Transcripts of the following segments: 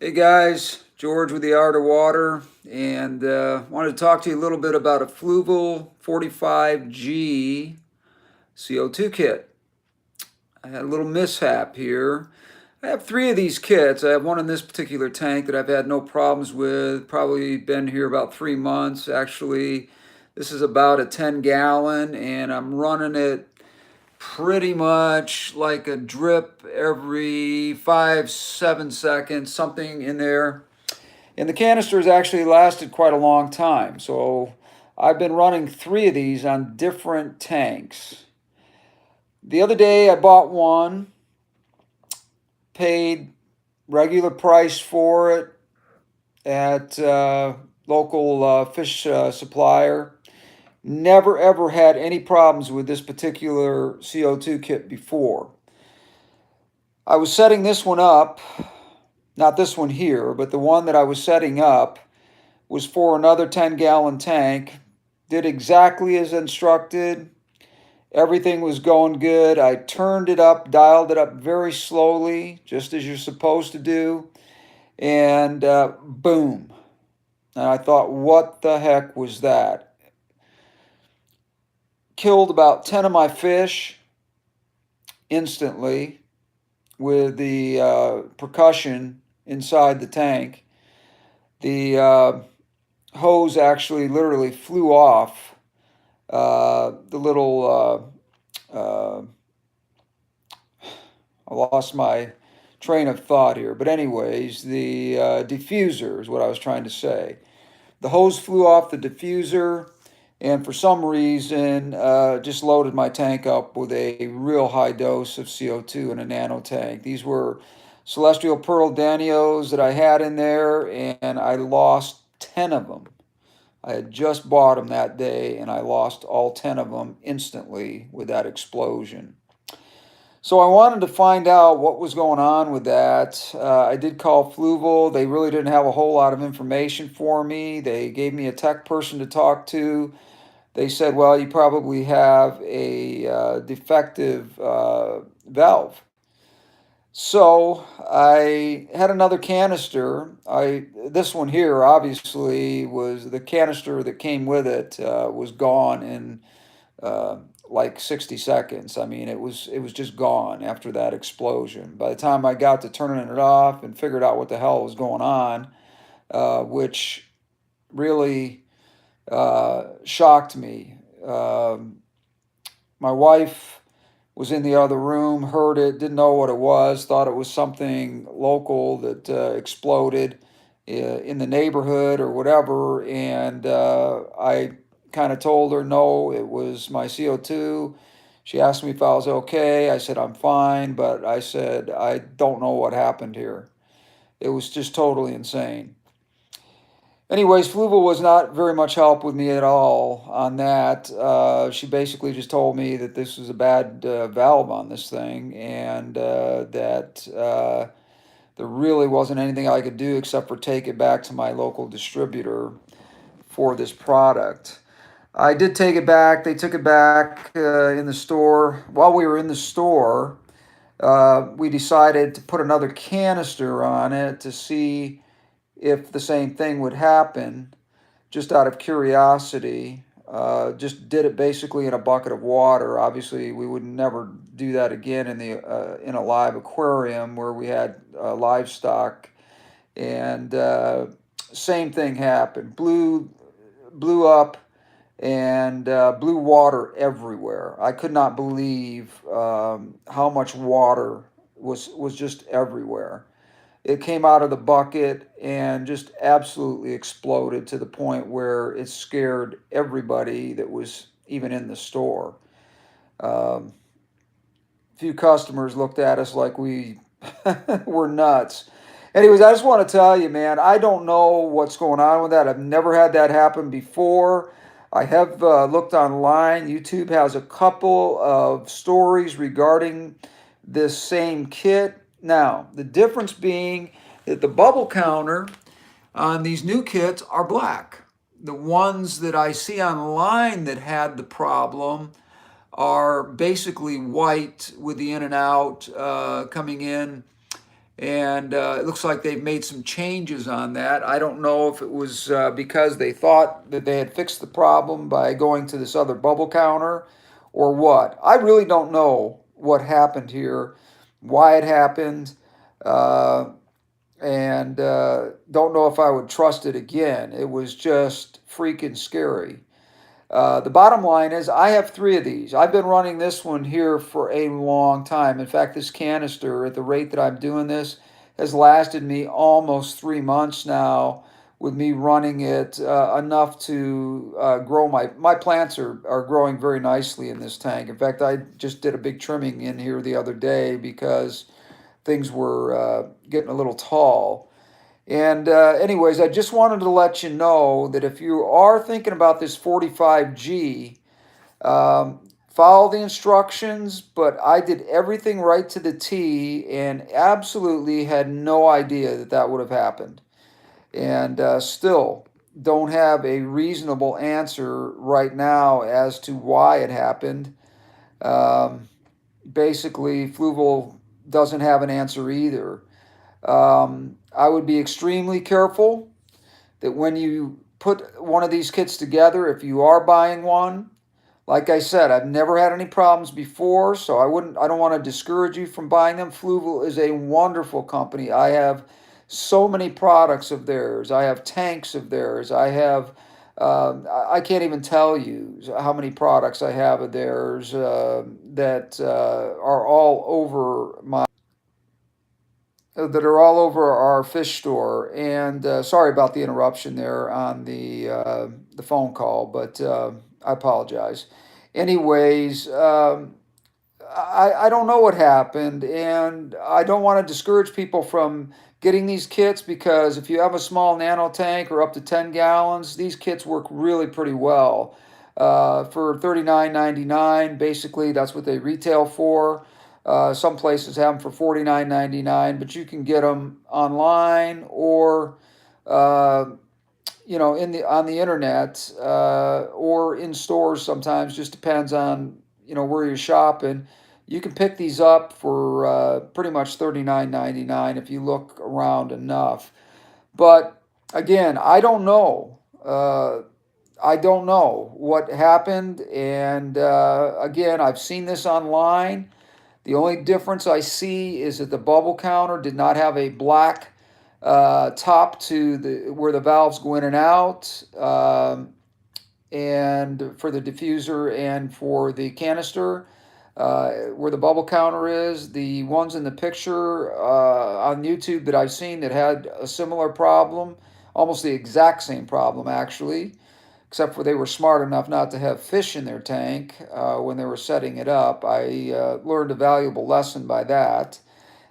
Hey guys, George with the Art of Water, and wanted to talk to you a little bit about a Fluval 45G CO2 kit. I had a little mishap here. I have three of these kits. I have one in this particular tank that I've had no problems with. Probably been here about 3 months. Actually, this is about a 10 gallon, and I'm running it pretty much like a drip every 5, 7 seconds, something in there. And the canisters actually lasted quite a long time. So I've been running three of these on different tanks. The other day I bought one, paid regular price for it at local fish supplier. Never ever had any problems with this particular CO2 kit before. I was setting this one up, not this one here, but the one that I was setting up was for another 10-gallon tank. Did exactly as instructed. Everything was going good. I turned it up, dialed it up very slowly, just as you're supposed to do, and boom. And I thought, what the heck was that? Killed about 10 of my fish instantly with the percussion inside the tank. The hose actually literally flew off. The little, I lost my train of thought here. But, anyways, the diffuser is what I was trying to say. The hose flew off the diffuser, and for some reason, just loaded my tank up with a real high dose of CO2 in a nano tank. These were celestial pearl danios that I had in there, and I lost 10 of them. I had just bought them that day, and I lost all 10 of them instantly with that explosion. So I wanted to find out what was going on with that. I did call Fluval. They really didn't have a whole lot of information for me. They gave me a tech person to talk to. They said, well, you probably have a defective valve. So I had another canister. This one here obviously was the canister that came with it was gone in uh, like 60 seconds. I mean, it was just gone after that explosion. By the time I got to turning it off and figured out what the hell was going on, which really shocked me. My wife was in the other room, heard it, didn't know what it was, thought it was something local that exploded in the neighborhood or whatever. And I kind of told her, no, it was my CO2. She asked me if I was okay. I said, I'm fine, but I said, I don't know what happened here. It was just totally insane. Anyways, Fluval was not very much help with me at all on that. She basically just told me that this was a bad valve on this thing, and that there really wasn't anything I could do except for take it back to my local distributor for this product. I did take it back. They took it back in the store. While we were in the store, we decided to put another canister on it to see if the same thing would happen, just out of curiosity. Just did it basically in a bucket of water. Obviously, we would never do that again in a live aquarium where we had livestock. And same thing happened. Blew up and blew water everywhere. I could not believe how much water was just everywhere. It came out of the bucket and just absolutely exploded to the point where it scared everybody that was even in the store. Um, Few customers looked at us like we were nuts. Anyways, I just want to tell you, man, I don't know what's going on with that. I've never had that happen before. I have looked online. YouTube has a couple of stories regarding this same kit. Now, the difference being that the bubble counter on these new kits are black. The ones that I see online that had the problem are basically white with the in and out coming in. And it looks like they've made some changes on that. I don't know if it was because they thought that they had fixed the problem by going to this other bubble counter or what. I really don't know what happened here, why it happened, uh, and don't know if I would trust it again. It was just freaking scary. The bottom line is I have three of these. I've been running this one here for a long time. In fact, this canister, at the rate that I'm doing this, has lasted me almost 3 months now with me running it enough to grow my plants are growing very nicely in this tank. In fact, I just did a big trimming in here the other day because things were getting a little tall. And anyways, I just wanted to let you know that if you are thinking about this 45G, follow the instructions, but I did everything right to the T and absolutely had no idea that that would have happened. And still don't have a reasonable answer right now as to why it happened. Um, Basically, Fluval doesn't have an answer either. I would be extremely careful that when you put one of these kits together, if you are buying one, like I said, I've never had any problems before, so I don't want to discourage you from buying them. Fluval is a wonderful company. I have so many products of theirs. I have tanks of theirs. I can't even tell you how many products I have of theirs that are all over my that are all over our fish store. And sorry about the interruption there on the phone call, but I apologize. Anyways, I don't know what happened, and I don't want to discourage people from getting these kits because if you have a small nano tank or up to 10 gallons, these kits work really pretty well. For $39.99, basically, that's what they retail for. Some places have them for $49.99, but you can get them online or uh, in the on the internet or in stores sometimes. Just depends on where you're shopping. You can pick these up for pretty much $39.99 if you look around enough. But again, I don't know what happened, and again, I've seen this online. The only difference I see is that the bubble counter did not have a black top to the where the valves go in and out, and for the diffuser and for the canister, where the bubble counter is. The ones in the picture on YouTube that I've seen that had a similar problem, almost the exact same problem actually, except for they were smart enough not to have fish in their tank when they were setting it up. I learned a valuable lesson by that,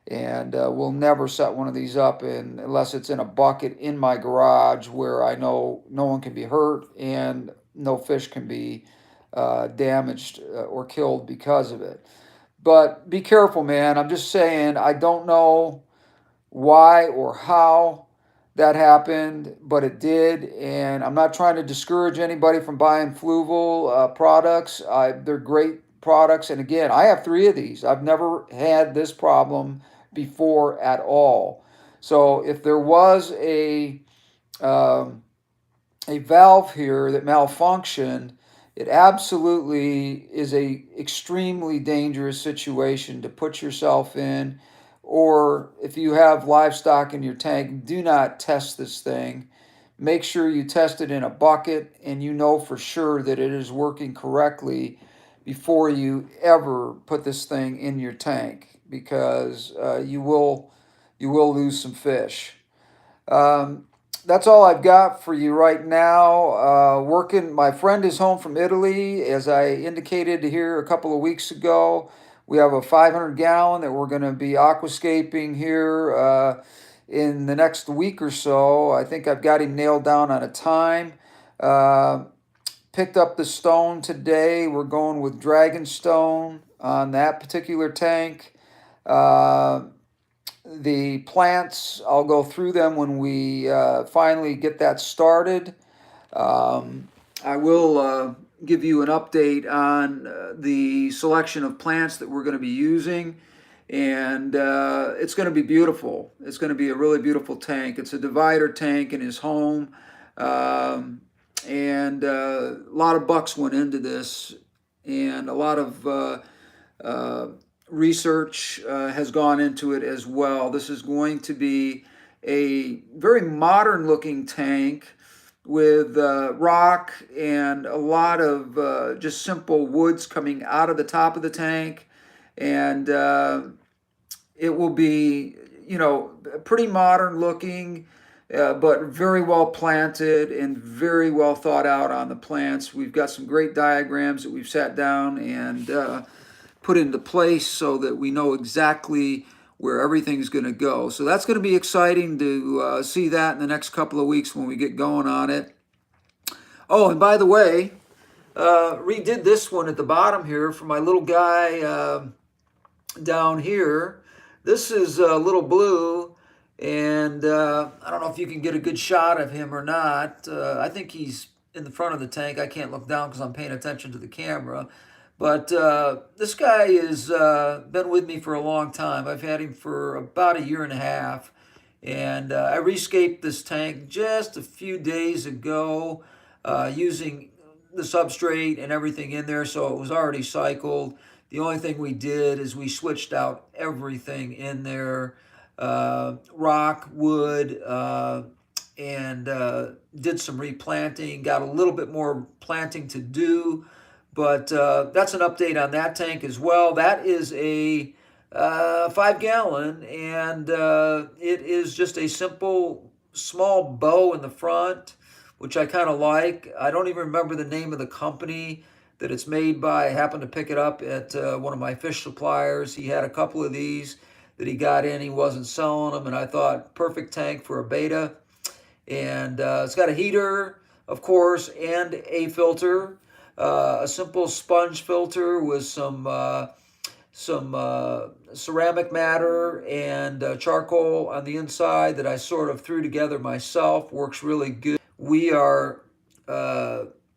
and we'll never set one of these up unless it's in a bucket in my garage where I know no one can be hurt and no fish can be damaged or killed because of it. But be careful, man. I'm just saying, I don't know why or how that happened, but it did. And I'm not trying to discourage anybody from buying Fluval products. They're great products. And again, I have three of these. I've never had this problem before at all. So if there was um, a valve here that malfunctioned, it absolutely is a extremely dangerous situation to put yourself in. Or if you have livestock in your tank, do not test this thing. Make sure you test it in a bucket and you know for sure that it is working correctly before you ever put this thing in your tank, because you will lose some fish. Um, that's all I've got for you right now. Working, my friend is home from Italy, as I indicated here a couple of weeks ago. We have a 500 gallon that we're going to be aquascaping here in the next week or so. I think I've got him nailed down on a time. Uh, Picked up the stone today. We're going with dragon stone on that particular tank. Uh, the plants, I'll go through them when we finally get that started. Um, I will give you an update on the selection of plants that we're going to be using. and it's going to be beautiful. It's going to be a really beautiful tank. It's a divider tank in his home, and a lot of bucks went into this, and a lot of uh, research has gone into it as well. This is going to be a very modern looking tank with rock and a lot of just simple woods coming out of the top of the tank. And it will be, pretty modern looking, but very well planted and very well thought out on the plants. We've got some great diagrams that we've sat down and put into place so that we know exactly where everything's going to go. So that's going to be exciting to see that in the next couple of weeks when we get going on it. Oh, and by the way, redid this one at the bottom here for my little guy down here. This is Little Blue, and I don't know if you can get a good shot of him or not. I think he's in the front of the tank. I can't look down because I'm paying attention to the camera. But this guy has been with me for a long time. I've had him for about a year and a half. And I rescaped this tank just a few days ago using the substrate and everything in there, so it was already cycled. The only thing we did is we switched out everything in there, rock, wood, and did some replanting, got a little bit more planting to do, but that's an update on that tank as well. That is a 5-gallon, and it is just a simple small bow in the front, which I kind of like. I don't even remember the name of the company that it's made by. I happened to pick it up at one of my fish suppliers. He had a couple of these that he got in. He wasn't selling them, and I thought perfect tank for a beta. And it's got a heater, of course, and a filter, a simple sponge filter with some ceramic matter and charcoal on the inside that I sort of threw together myself. Works really good. We are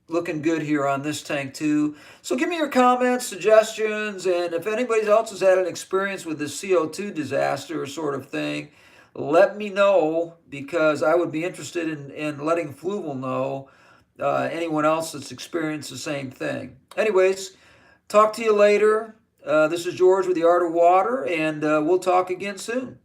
looking good here on this tank too. So give me your comments, suggestions, and if anybody else has had an experience with this CO2 disaster sort of thing, let me know, because I would be interested in letting Fluval know anyone else that's experienced the same thing. Anyways, talk to you later. This is George with the Art of Water, and we'll talk again soon.